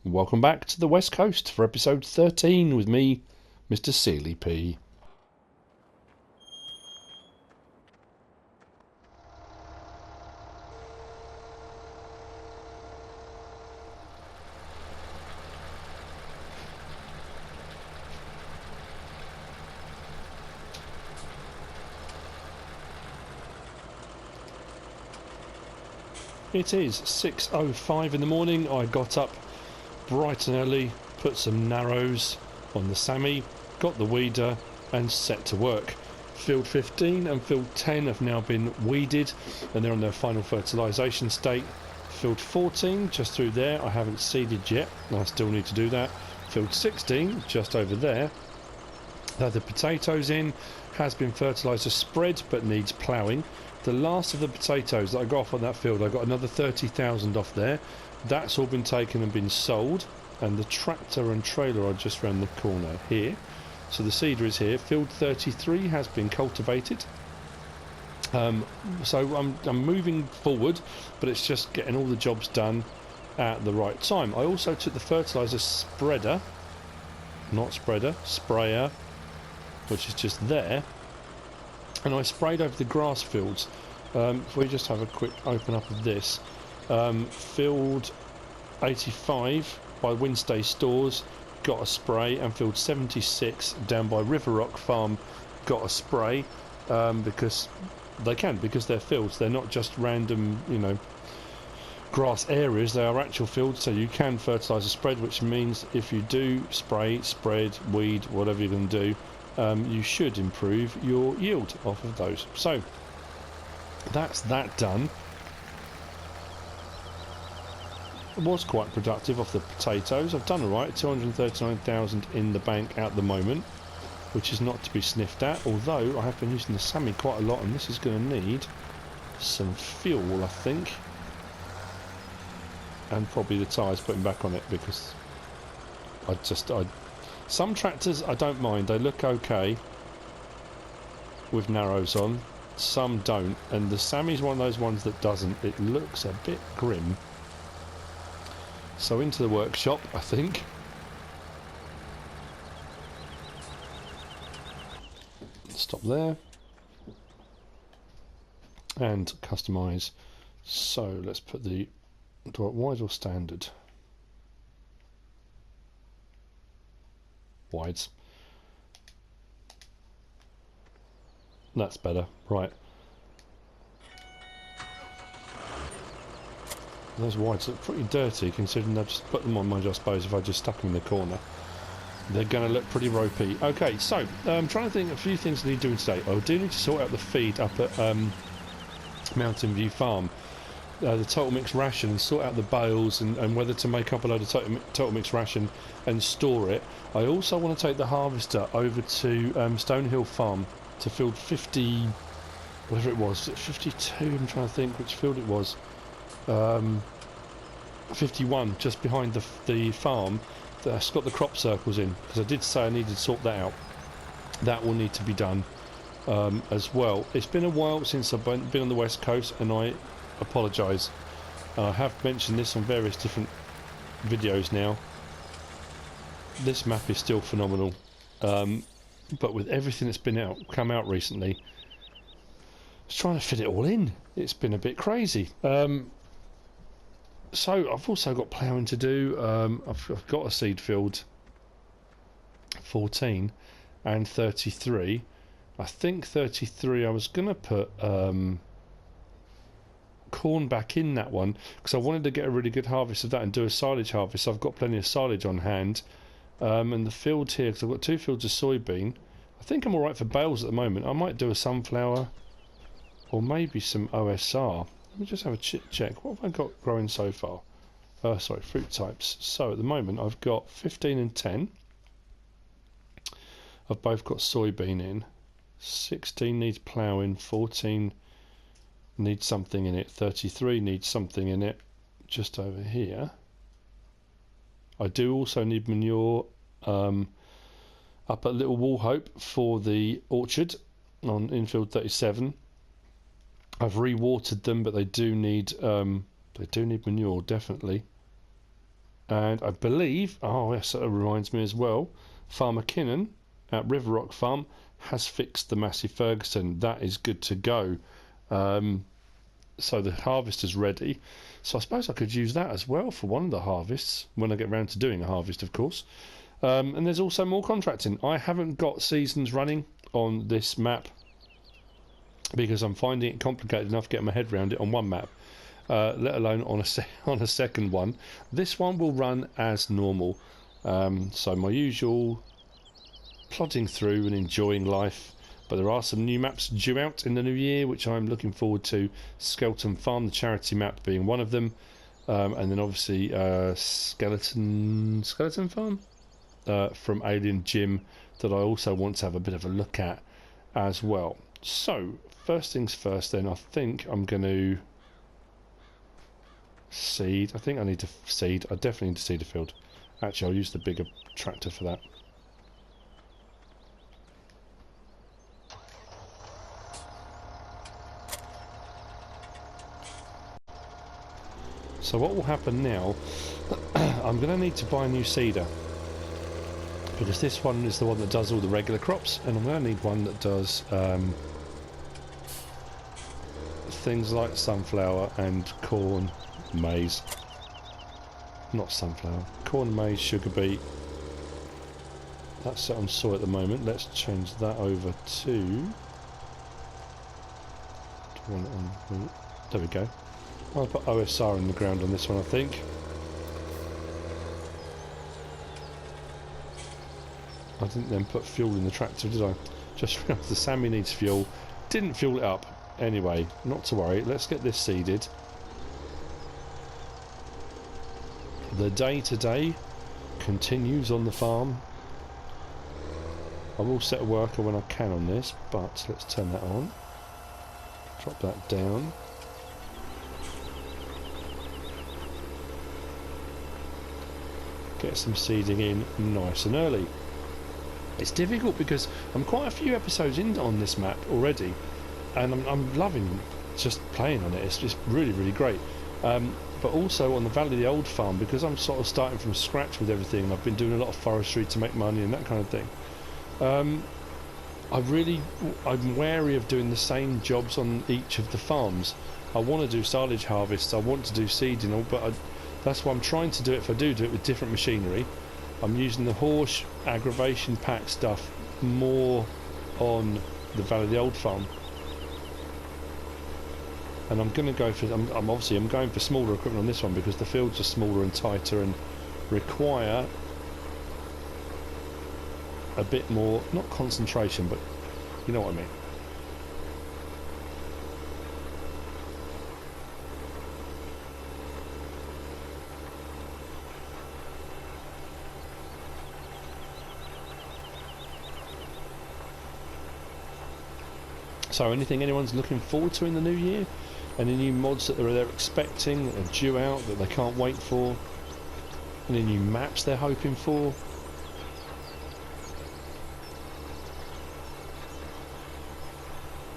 Welcome back to the West Coast for episode 13 with me, MrSealyp. It is 6:05 in the morning. I got up bright and early, put some narrows on the Sammy, got the weeder and set to work. Field 15 and field 10 have now been weeded and they're on their final fertilisation state. Field 14 just through there, I haven't seeded yet, I still need to do that. Field 16 just over there, the potatoes in, has been fertiliser spread but needs ploughing. The last of the potatoes that I got off on that field, I got another 30,000 off there. That's all been taken and been sold, and the tractor and trailer are just round the corner here. So the seeder is here. Field 33 has been cultivated. So I'm moving forward, but it's just getting all the jobs done at the right time. I also took the fertiliser sprayer, which is just there, and I sprayed over the grass fields. If we just have a quick open up of this, field 85 by Winstay Stores got a spray, and field 76 down by River Rock Farm got a spray, because they're fields, they're not just random, grass areas, they are actual fields, so you can fertiliser spread, which means if you do spray, spread, weed, whatever you're going to do, you should improve your yield off of those. So that's that done. It was quite productive off the potatoes. I've done alright, 239,000 in the bank at the moment, which is not to be sniffed at, although I have been using the Sammy quite a lot, and this is going to need some fuel, I think, and probably the tyres putting back on it, because some tractors I don't mind, they look okay with narrows on, some don't, and the Sammy's one of those ones that doesn't. It looks a bit grim. So into the workshop, I think. Stop there. And customise. So let's put the wide or standard? Wides. That's better, right. Those wides look pretty dirty, considering I've just put them on I suppose if I just stuck them in the corner. They're going to look pretty ropey. Okay, so I'm trying to think of a few things I need doing today. I do need to sort out the feed up at Mountain View Farm. The total mix ration, and sort out the bales and whether to make up a load of total mix ration and store it. I also want to take the harvester over to Stonehill Farm to field 50, whatever it was, 52, I'm trying to think which field it was. 51, just behind the farm that's got the crop circles in, because I did say I needed to sort that out. That will need to be done as well. It's been a while since I've been on the West Coast, and I apologise. I have mentioned this on various different videos now. This map is still phenomenal, but with everything that's come out recently, I was trying to fit it all in. It's been a bit crazy. So I've also got ploughing to do. I've got a seed field 14 and 33. I think 33 I was going to put corn back in that one, because I wanted to get a really good harvest of that and do a silage harvest. So I've got plenty of silage on hand. And the field here, because I've got 2 fields of soybean, I think I'm alright for bales at the moment. I might do a sunflower or maybe some OSR. Let me just have a check. What have I got growing so far? Sorry, fruit types. So at the moment I've got 15 and 10. I've both got soybean in. 16 needs ploughing. 14 needs something in it. 33 needs something in it. Just over here. I do also need manure up at Little Wallhope for the orchard on infield 37. I've re-watered them, but they do need manure, definitely. And I believe, oh yes, that reminds me as well, Farmer Kinnan at River Rock Farm has fixed the Massey Ferguson. That is good to go. So the harvester's ready. So I suppose I could use that as well for one of the harvests, when I get around to doing a harvest, of course. And there's also more contracting. I haven't got seasons running on this map because I'm finding it complicated enough getting my head around it on one map, let alone on a second one. This one will run as normal. So my usual plodding through and enjoying life. But there are some new maps due out in the new year, which I'm looking forward to. Skeleton Farm, the charity map, being one of them, and then obviously Skeleton Farm from Alien Gym that I also want to have a bit of a look at as well. So first things first, then I think I'm going to seed. I think I need to seed. I definitely need to seed a field. Actually, I'll use the bigger tractor for that. So what will happen now, I'm going to need to buy a new seeder, because this one is the one that does all the regular crops, and I'm going to need one that does things like sunflower and corn, maize. Not sunflower, corn, maize, sugar beet. That's set on soy at the moment. Let's change that over to... There we go. I'll put OSR in the ground on this one, I think. I didn't then put fuel in the tractor, did I? Just realised the Sammy needs fuel. Didn't fuel it up. Anyway, not to worry. Let's get this seeded. The day-to-day continues on the farm. I will set a worker when I can on this, but let's turn that on. Drop that down. Get some seeding in nice and early. It's difficult because I'm quite a few episodes in on this map already, and I'm loving just playing on it. It's just really, really great. But also on the Valley of the Old Farm, because I'm sort of starting from scratch with everything. I've been doing a lot of forestry to make money and that kind of thing. I'm wary of doing the same jobs on each of the farms. I want to do silage harvests, I want to do seeding, but that's why I'm trying to do it. If I do it with different machinery, I'm using the horse aggravation pack stuff more on the Valley of the Old Farm. And I'm going to go for, I'm going for smaller equipment on this one because the fields are smaller and tighter and require a bit more, not concentration, but you know what I mean. So anything anyone's looking forward to in the new year? Any new mods that they're expecting, that are due out, that they can't wait for? Any new maps they're hoping for?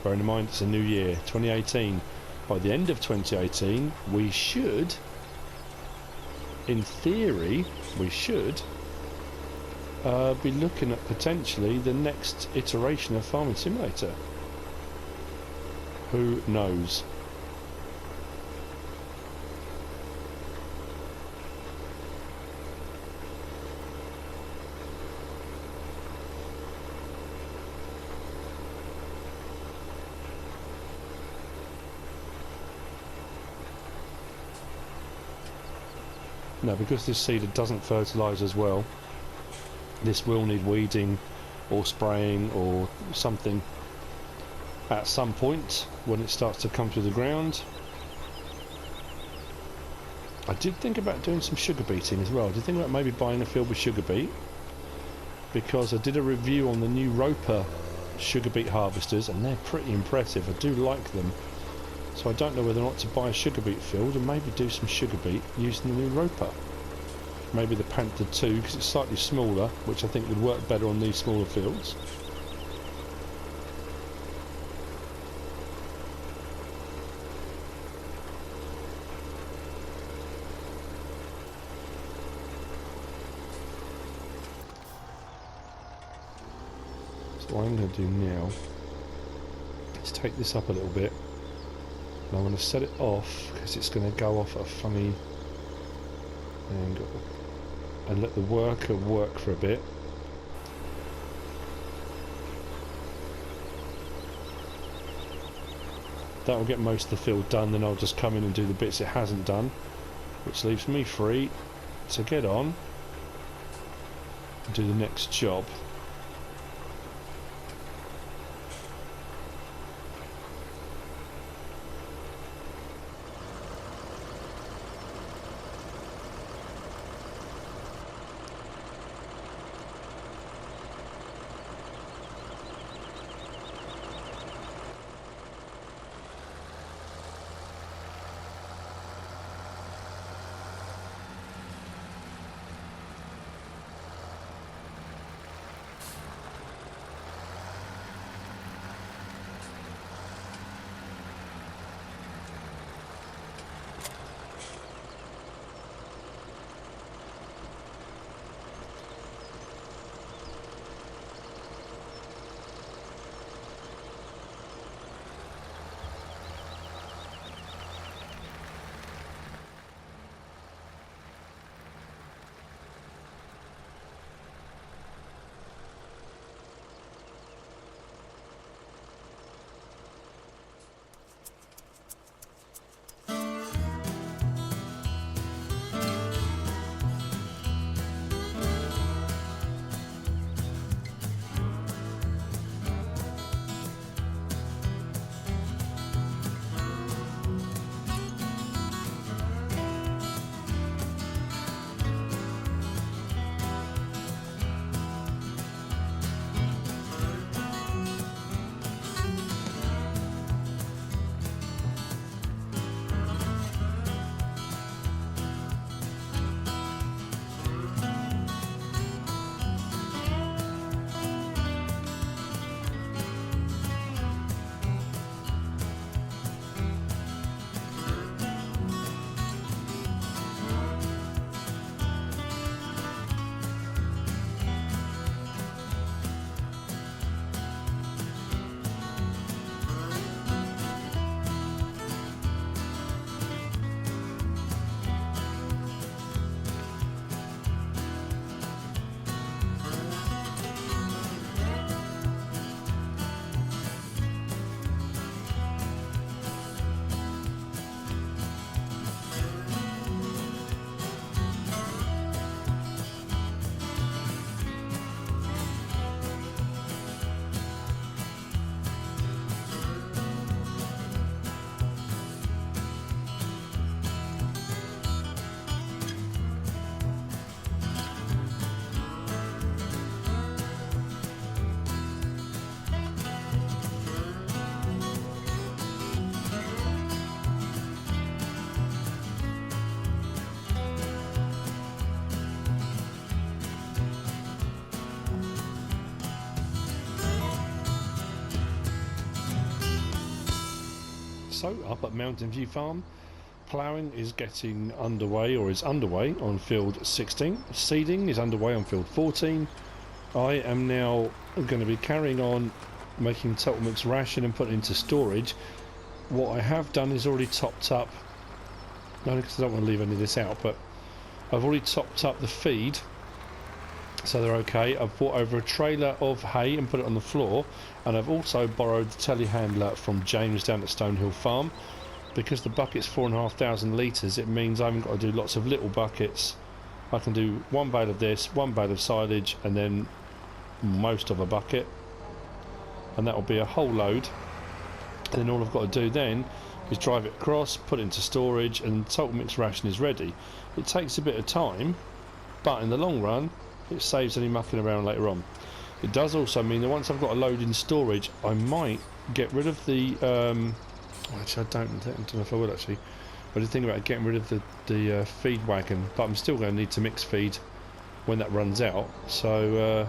Bearing in mind it's a new year, 2018. By the end of 2018, we should, in theory, be looking at potentially the next iteration of Farming Simulator. Who knows? Now, because this seeder doesn't fertilise as well, this will need weeding or spraying or something at some point when it starts to come through the ground. I did think about doing some sugar beeting as well. I did think about maybe buying a field with sugar beet, because I did a review on the new Roper sugar beet harvesters and they're pretty impressive. I do like them. So I don't know whether or not to buy a sugar beet field and maybe do some sugar beet using the new Roper. Maybe the Panther 2, because it's slightly smaller, which I think would work better on these smaller fields. what I'm going to do now is take this up a little bit, and I'm going to set it off because it's going to go off at a funny angle, and let the worker work for a bit. That will get most of the field done, then I'll just come in and do the bits it hasn't done, which leaves me free to get on and do the next job. So, up at Mountain View Farm, ploughing is getting underway, or is underway, on field 16. Seeding is underway on field 14. I am now going to be carrying on making total mix ration and putting it into storage. What I have done is already topped up, only because I don't want to leave any of this out, but I've already topped up the feed, so they're okay. I've brought over a trailer of hay and put it on the floor, and I've also borrowed the telehandler from James down at Stonehill Farm. Because the bucket's 4,500 litres, it means I haven't got to do lots of little buckets. I can do one bale of this, one bale of silage, and then most of a bucket, and that will be a whole load. And then all I've got to do then is drive it across, put it into storage, and total mix ration is ready. It takes a bit of time, but in the long run it saves any mucking around later on. It does also mean that once I've got a load in storage, I might get rid of the actually I don't know if I will actually. I did think about getting rid of the feed wagon, but I'm still going to need to mix feed when that runs out, so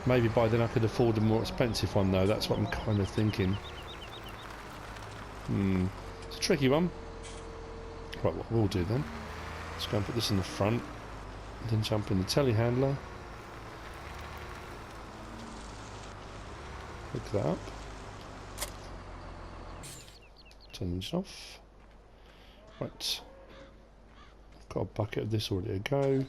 maybe by then I could afford a more expensive one though. That's what I'm kind of thinking. It's a tricky one. Right, what we'll do then, let's go and put this in the front, and then jump in the telehandler. Hook that up. Turn the engine off. Right. Got a bucket of this all ready to go.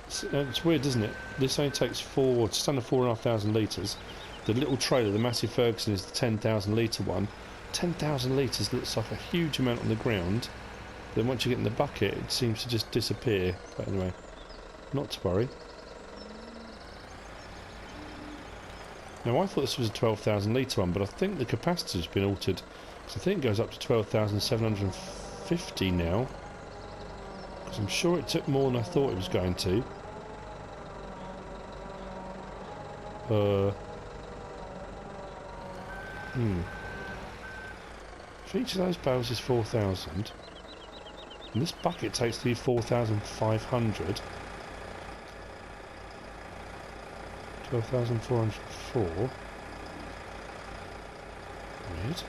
It's weird, isn't it? This only takes just under 4,500 litres. The little trailer, the massive Ferguson, is the 10,000 litre one. 10,000 litres looks like a huge amount on the ground. Then once you get in the bucket, it seems to just disappear. But anyway, not to worry. Now I thought this was a 12,000 litre one, but I think the capacitor's been altered. So I think it goes up to 12,750 now. Because I'm sure it took more than I thought it was going to. For each of those barrels is 4,000. And this bucket takes to be 4,500. 12,404. Weird.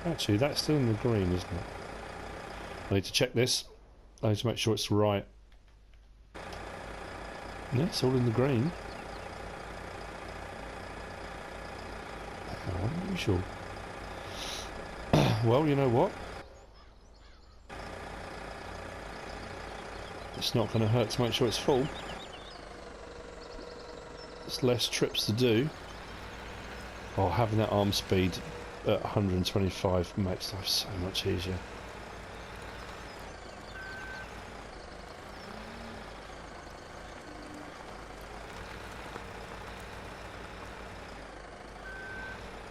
Actually, that's still in the green, isn't it? I need to check this. I need to make sure it's right. Yeah, it's all in the green. How unusual. Well, you know what? It's not going to hurt to make sure it's full. There's less trips to do. Oh, having that arm speed at 125 makes life so much easier.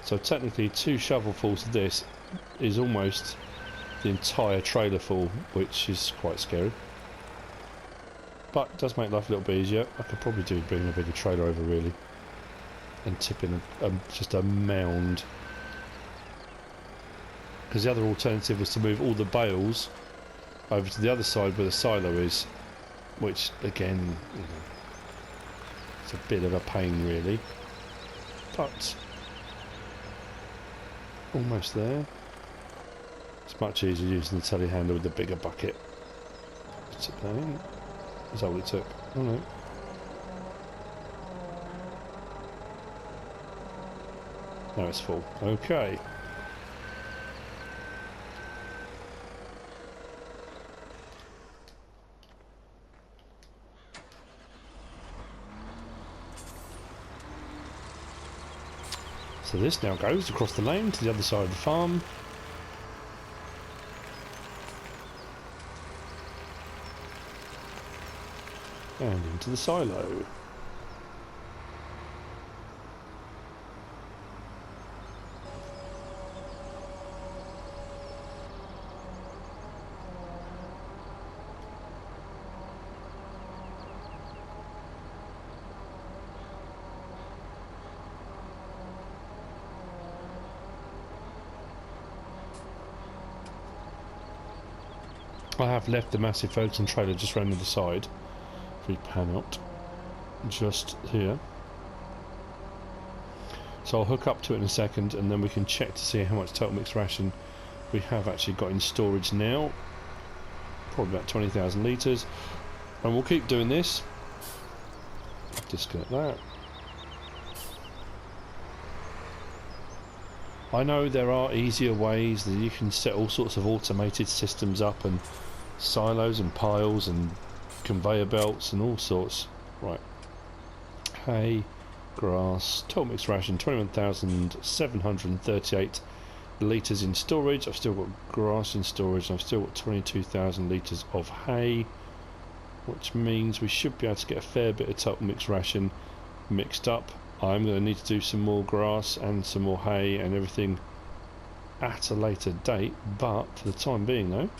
So technically 2 shovelfuls of this is almost the entire trailer full, which is quite scary. But it does make life a little bit easier. I could probably do bringing a bigger trailer over really. And tip in just a mound. Because the other alternative was to move all the bales over to the other side where the silo is. Which again, you know, it's a bit of a pain really. But almost there. It's much easier using the telehandler with the bigger bucket. Tip that in. Is that what it took? Oh no. Now it's full. Okay. So this now goes across the lane to the other side of the farm. And into the silo. I have left the massive Ferguson trailer just round the other side. If we pan out, just here. So I'll hook up to it in a second and then we can check to see how much total mixed ration we have actually got in storage now. Probably about 20,000 litres. And we'll keep doing this. Disconnect that. I know there are easier ways that you can set all sorts of automated systems up and silos and piles and conveyor belts and all sorts. Right. Hay, grass, total mixed ration, 21,738 litres in storage. I've still got grass in storage and I've still got 22,000 litres of hay, which means we should be able to get a fair bit of total mixed ration mixed up. I'm going to need to do some more grass and some more hay and everything at a later date, but for the time being though,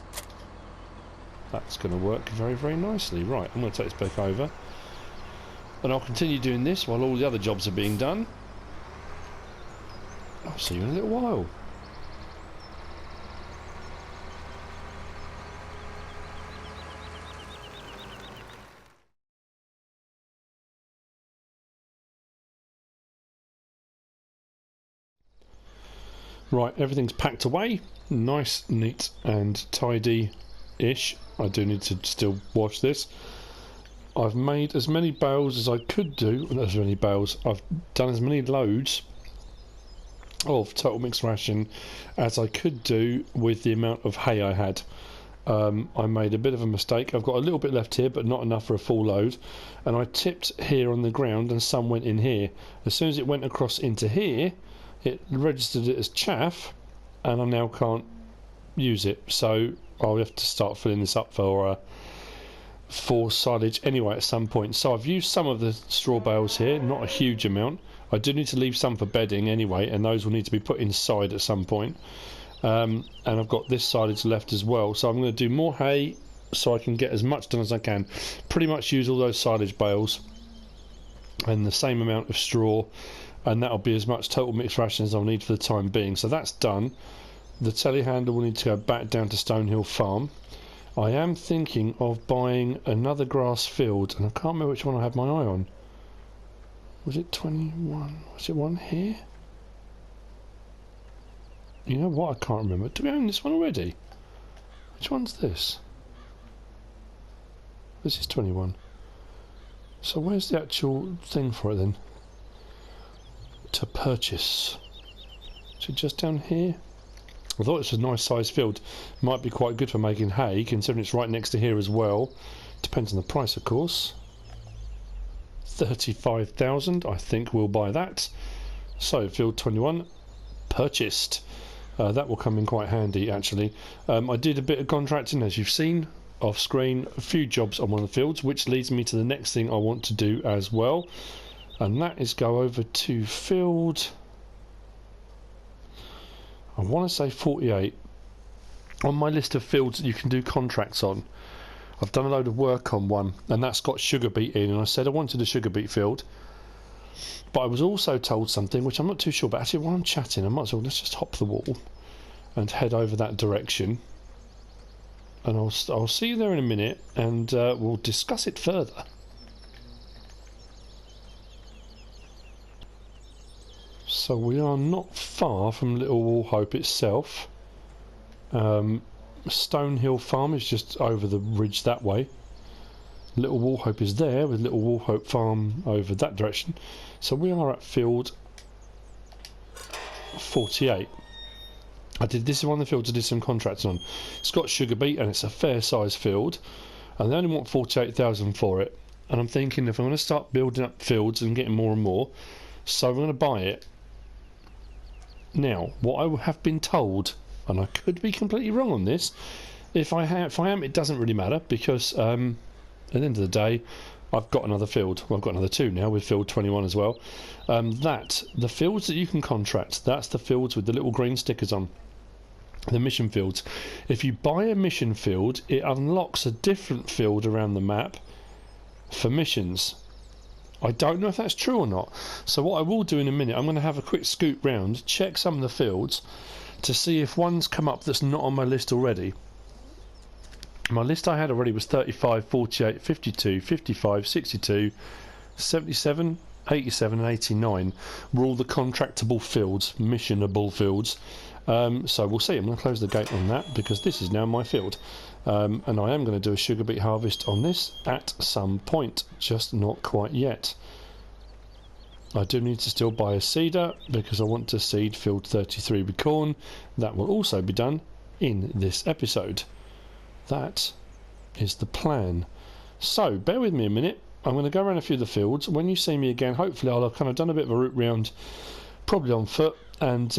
that's going to work very, very nicely. Right, I'm going to take this back over and I'll continue doing this while all the other jobs are being done. I'll see you in a little while. Right, everything's packed away, nice, neat and tidy-ish. I do need to still wash this. I've made as many bales as I could do. Not as many bales. I've done as many loads of total mixed ration as I could do with the amount of hay I had. I made a bit of a mistake. I've got a little bit left here, but not enough for a full load. And I tipped here on the ground, and some went in here. As soon as it went across into here, it registered it as chaff, and I now can't use it. So I'll have to start filling this up for silage anyway at some point. So I've used some of the straw bales here, not a huge amount. I do need to leave some for bedding anyway, and those will need to be put inside at some point. And I've got this silage left as well, so I'm going to do more hay so I can get as much done as I can. Pretty much use all those silage bales and the same amount of straw, and that'll be as much total mixed ration as I'll need for the time being. So that's done. The telehandler will need to go back down to Stonehill Farm. I am thinking of buying another grass field, and I can't remember which one I had my eye on. Was it 21? Was it one here? You know what? I can't remember. Do we own this one already? Which one's this? This is 21. So where's the actual thing for it then? To purchase. Is it just down here? I thought it was a nice sized field. Might be quite good for making hay, considering it's right next to here as well. Depends on the price, of course. 35,000. I think we'll buy that. So field 21 purchased. That will come in quite handy actually. I did a bit of contracting, as you've seen off screen, a few jobs on one of the fields, which leads me to the next thing I want to do as well, and that is go over to field, I want to say 48. On my list of fields that you can do contracts on, I've done a load of work on one, and that's got sugar beet in, and I said I wanted a sugar beet field. But I was also told something which I'm not too sure about. Actually, while I'm chatting, I might as well, let's just hop the wall and head over that direction. And I'll see you there in a minute, and we'll discuss it further. So we are not far from Little Wallhope itself. Stonehill Farm is just over the ridge that way. Little Wallhope is there, with Little Wallhope Farm over that direction. So we are at field 48. This is one of the fields I did some contracts on. It's got sugar beet and it's a fair size field, and they only want 48,000 for it. And I'm thinking, if I'm going to start building up fields and getting more and more, so I'm going to buy it. Now, what I have been told, and I could be completely wrong on this, if I am, it doesn't really matter, because at the end of the day, I've got another field. Well, I've got another two now with field 21 as well. The fields that you can contract, that's the fields with the little green stickers on. The mission fields. If you buy a mission field, it unlocks a different field around the map for missions. I don't know if that's true or not. So what I will do in a minute, I'm going to have a quick scoot round, check some of the fields to see if one's come up that's not on my list already. My list I had already was 35, 48, 52, 55, 62, 77, 87 and 89 were all the contractable fields, missionable fields. So we'll see. I'm going to close the gate on that because this is now my field. And I am going to do a sugar beet harvest on this at some point, just not quite yet. I do need to still buy a seeder because I want to seed field 33 with corn. That will also be done in this episode. That is the plan. So bear with me a minute. I'm going to go around a few of the fields. When you see me again, hopefully I'll have kind of done a bit of a route round, probably on foot. And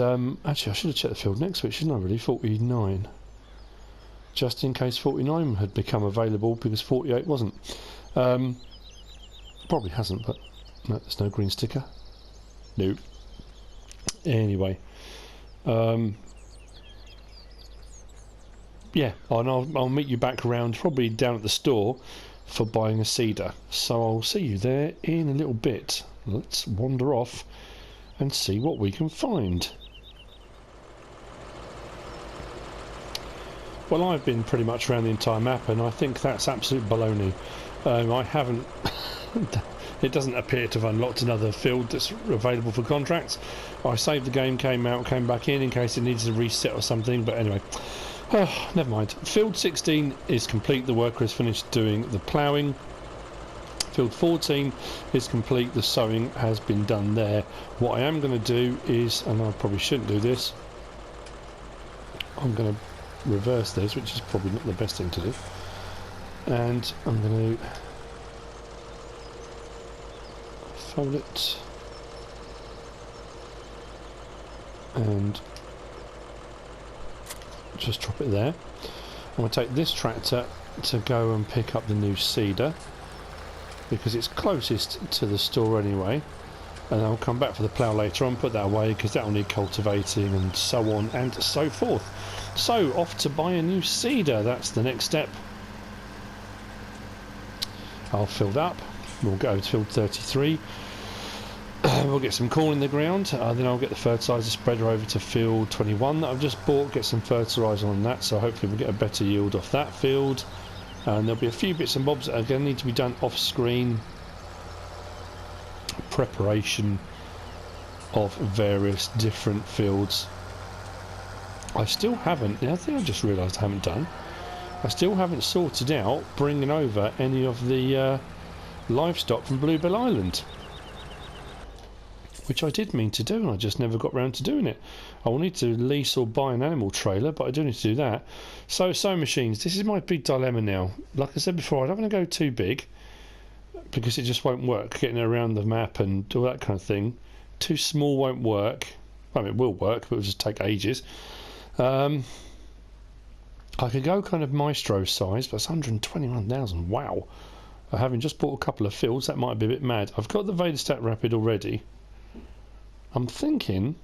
actually I should have checked the field next week, shouldn't I really? 49. Just in case 49 had become available because 48 wasn't. Probably hasn't, but no, there's no green sticker. No. Anyway. Yeah, and I'll meet you back around, probably down at the store, for buying a seeder. So I'll see you there in a little bit. Let's wander off and see what we can find. Well, I've been pretty much around the entire map, and I think that's absolute baloney. I haven't... It doesn't appear to have unlocked another field that's available for contracts. I saved the game, came out, came back in case it needed to reset or something, but anyway. Never mind. Field 16 is complete. The worker has finished doing the ploughing. Field 14 is complete. The sowing has been done there. What I am going to do is, and I probably shouldn't do this, I'm going to reverse this, which is probably not the best thing to do, and I'm going to fold it and just drop it there. I'm going to take this tractor to go and pick up the new seeder because it's closest to the store anyway, and I'll come back for the plough later on, put that away because that will need cultivating and so on and so forth. So off to buy a new seeder, that's the next step. I'll fill that up, we'll go to field 33, we'll get some corn in the ground, then I'll get the fertiliser spreader over to field 21 that I've just bought, get some fertiliser on that, so hopefully we'll get a better yield off that field. And there'll be a few bits and bobs that are going to need to be done off screen, preparation of various different fields. I still haven't, I think I just realised I haven't done, I still haven't sorted out bringing over any of the livestock from Bluebell Island, which I did mean to do and I just never got round to doing it. I will need to lease or buy an animal trailer, but I do need to do that. So sewing machines, this is my big dilemma now. Like I said before, I don't want to go too big because it just won't work, getting around the map and all that kind of thing. Too small won't work. I mean, it will work, but it will just take ages. I could go kind of Maestro size, but it's 121,000, wow. Having just bought a couple of fields, that might be a bit mad. I've got the Vaderstadt Rapid already. I'm thinking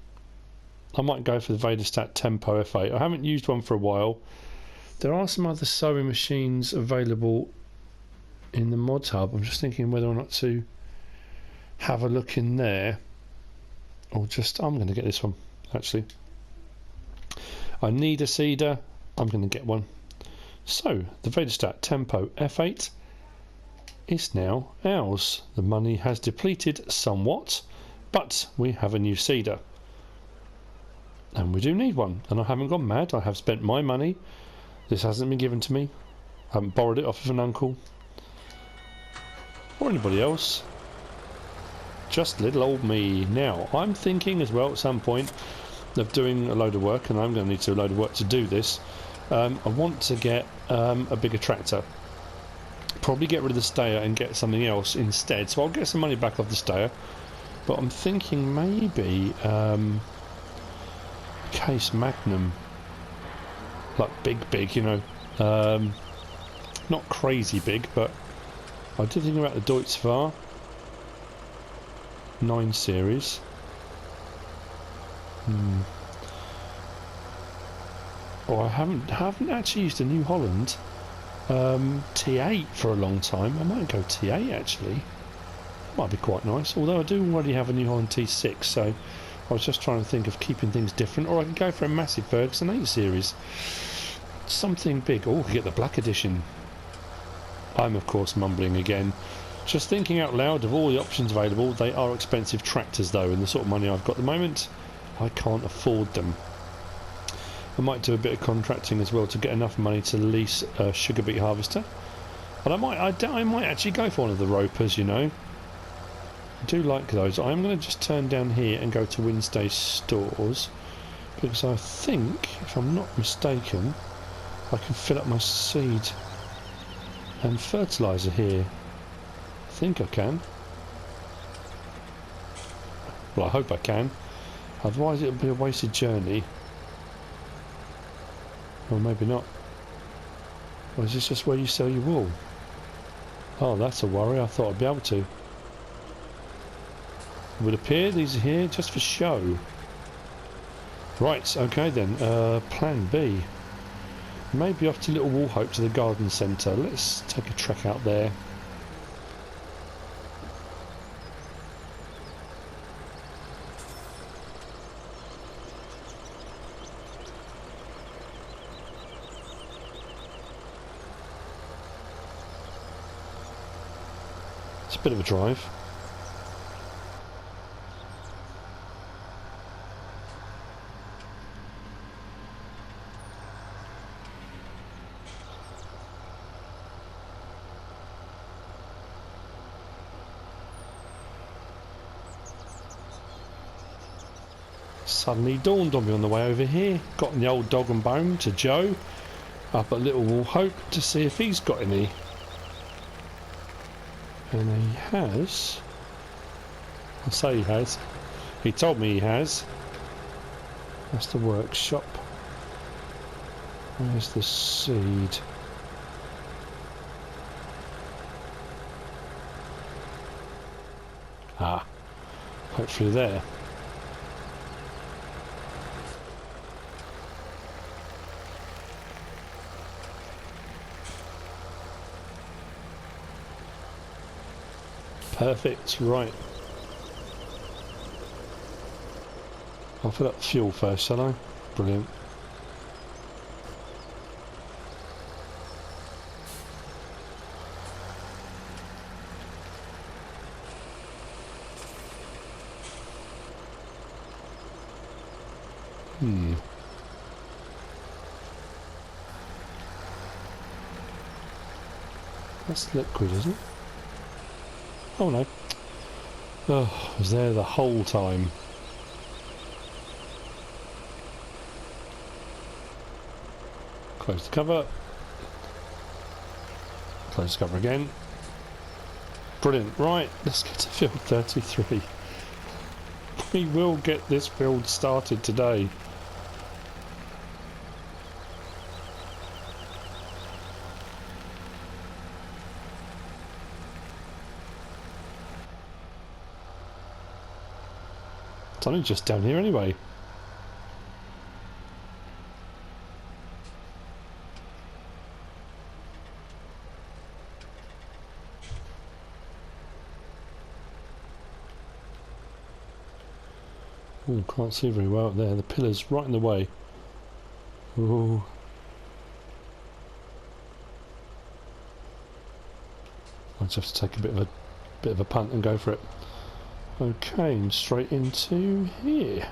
I might go for the Vaderstadt Tempo F8. I haven't used one for a while. There are some other sewing machines available in the mod hub. I'm just thinking whether or not to have a look in there, or just, I'm going to get this one actually. I need a seeder, I'm going to get one. So the Vaderstadt Tempo F8 is now ours. The money has depleted somewhat, but we have a new seeder and we do need one, and I haven't gone mad. I have spent my money. This hasn't been given to me. I haven't borrowed it off of an uncle or anybody else, just little old me. Now I'm thinking as well at some point of doing a load of work, and I'm going to need to do a load of work to do this. I want to get a bigger tractor, probably get rid of the stayer and get something else instead, so I'll get some money back off the stayer, but I'm thinking maybe Case Magnum, like big, you know, not crazy big, but I did think about the Deutz-Fahr 9 series. Oh, I haven't actually used a New Holland T8 for a long time. I might go T8 actually. Might be quite nice. Although I do already have a New Holland T6, so I was just trying to think of keeping things different. Or I could go for a massive Ferguson 8 series. Something big. Oh, I could get the black edition. I'm of course mumbling again. Just thinking out loud of all the options available. They are expensive tractors though, and the sort of money I've got at the moment, I can't afford them. I might do a bit of contracting as well to get enough money to lease a sugar beet harvester, and I might actually go for one of the ropers. You know, I do like those. I'm going to just turn down here and go to Wednesday stores, because I think, if I'm not mistaken, I can fill up my seed and fertiliser here. I think I can. Well, I hope I can. Otherwise it'll be a wasted journey. Or maybe not. Or is this just where you sell your wool? Oh, that's a worry. I thought I'd be able to. It would appear these are here just for show. Right, okay then. Plan B. Maybe off to Little Woolhope to the garden centre. Let's take a trek out there. It's a bit of a drive. suddenly dawned on me on the way over here. Got the old dog and bone to Joe up at Little Wall Hope to see if he's got any. And he has. I say he has. He told me he has. That's the workshop. Where's the seed? Ah, hopefully there. Perfect, right. I'll fill up the fuel first, shall I? Brilliant. That's liquid, isn't it? Oh no. Oh, I was there the whole time. Close the cover. Close the cover again. Brilliant. Right, let's get to field 33. We will get this build started today. It's only just down here anyway. Oh, can't see very well up there. The pillar's right in the way. Oh. I'll just have to take a bit of a punt and go for it. Okay, and straight into here.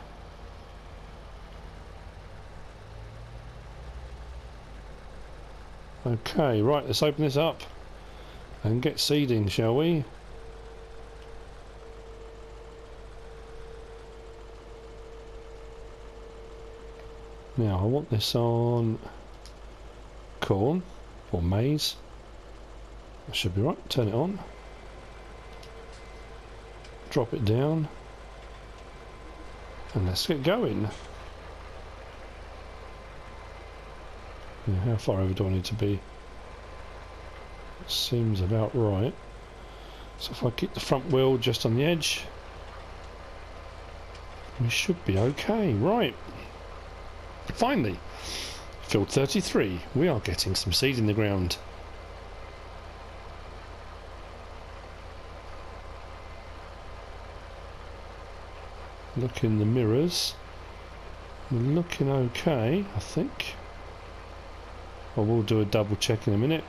Okay, right, let's open this up and get seeding, shall we? Now, I want this on corn or maize. That should be right. Turn it on. Drop it down. And let's get going. Now, how far over do I need to be? Seems about right. So if I keep the front wheel just on the edge, we should be okay. Right. Finally, field 33. We are getting some seed in the ground. Look in the mirrors. We're looking okay, I think. I will do a double check in a minute.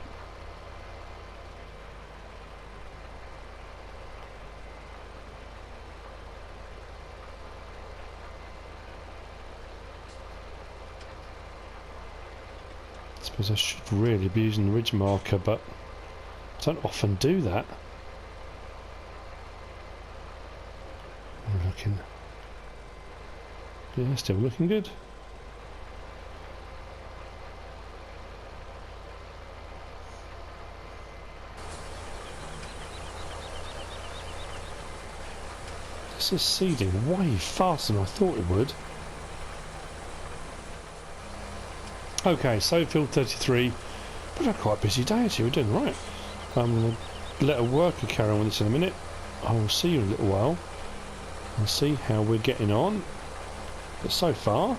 I suppose I should really be using the ridge marker, but I don't often do that. I'm looking. Yeah, still looking good. This is seeding way faster than I thought it would. Okay, so field 33. But a quite busy day actually, we're doing right. I'm going to let a worker carry on with this in a minute. I will see you in a little while. I'll see how we're getting on. But so far,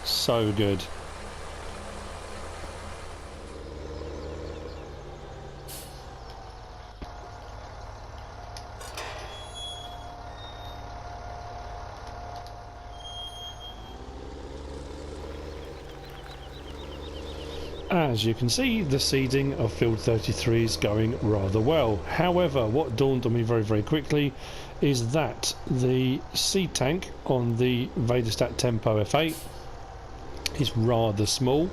so good. As you can see, the seeding of field 33 is going rather well. However, what dawned on me very quickly is that the seed tank on the Vaderstadt Tempo F8 is rather small.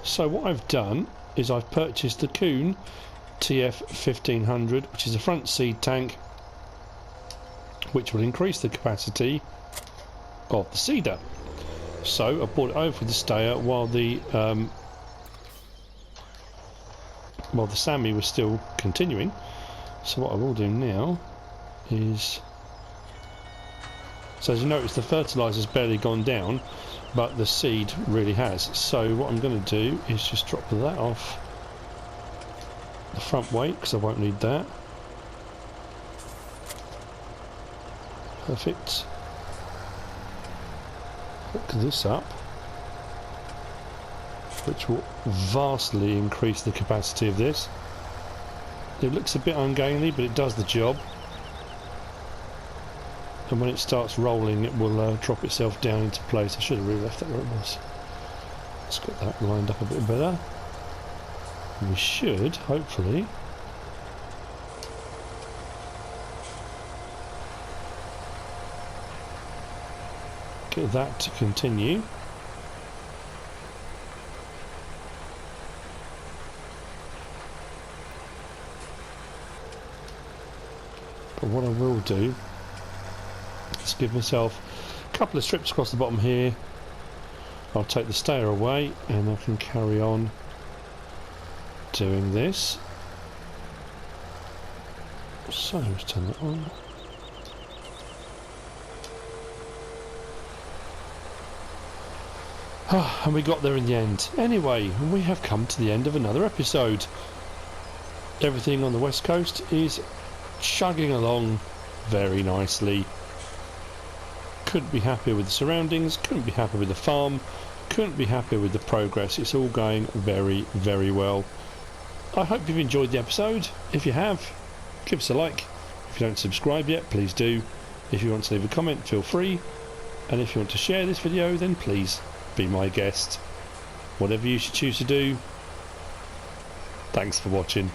So what I've done is I've purchased the Kuhn TF 1500, which is a front seed tank which will increase the capacity of the seeder. So I brought it over with the stayer while the Sammy was still continuing. So what I will do now is, so as you notice, the fertiliser's barely gone down, but the seed really has. So what I'm going to do is just drop that off the front weight, because I won't need that. Perfect. Hook this up, which will vastly increase the capacity of this. It looks a bit ungainly, but it does the job. And when it starts rolling, it will drop itself down into place. I should have really left that where it was. Let's get that lined up a bit better. We should, hopefully, get that to continue. But what I will do is give myself a couple of strips across the bottom here. I'll take the stayer away and I can carry on doing this. So let's turn that on. And we got there in the end. Anyway, we have come to the end of another episode. Everything on the west coast is chugging along very nicely. Couldn't be happier with the surroundings, couldn't be happier with the farm, couldn't be happier with the progress. It's all going very, very well. I hope you've enjoyed the episode. If you have, give us a like. If you don't subscribe yet, please do. If you want to leave a comment, feel free. And if you want to share this video, then please be my guest. Whatever you should choose to do. Thanks for watching.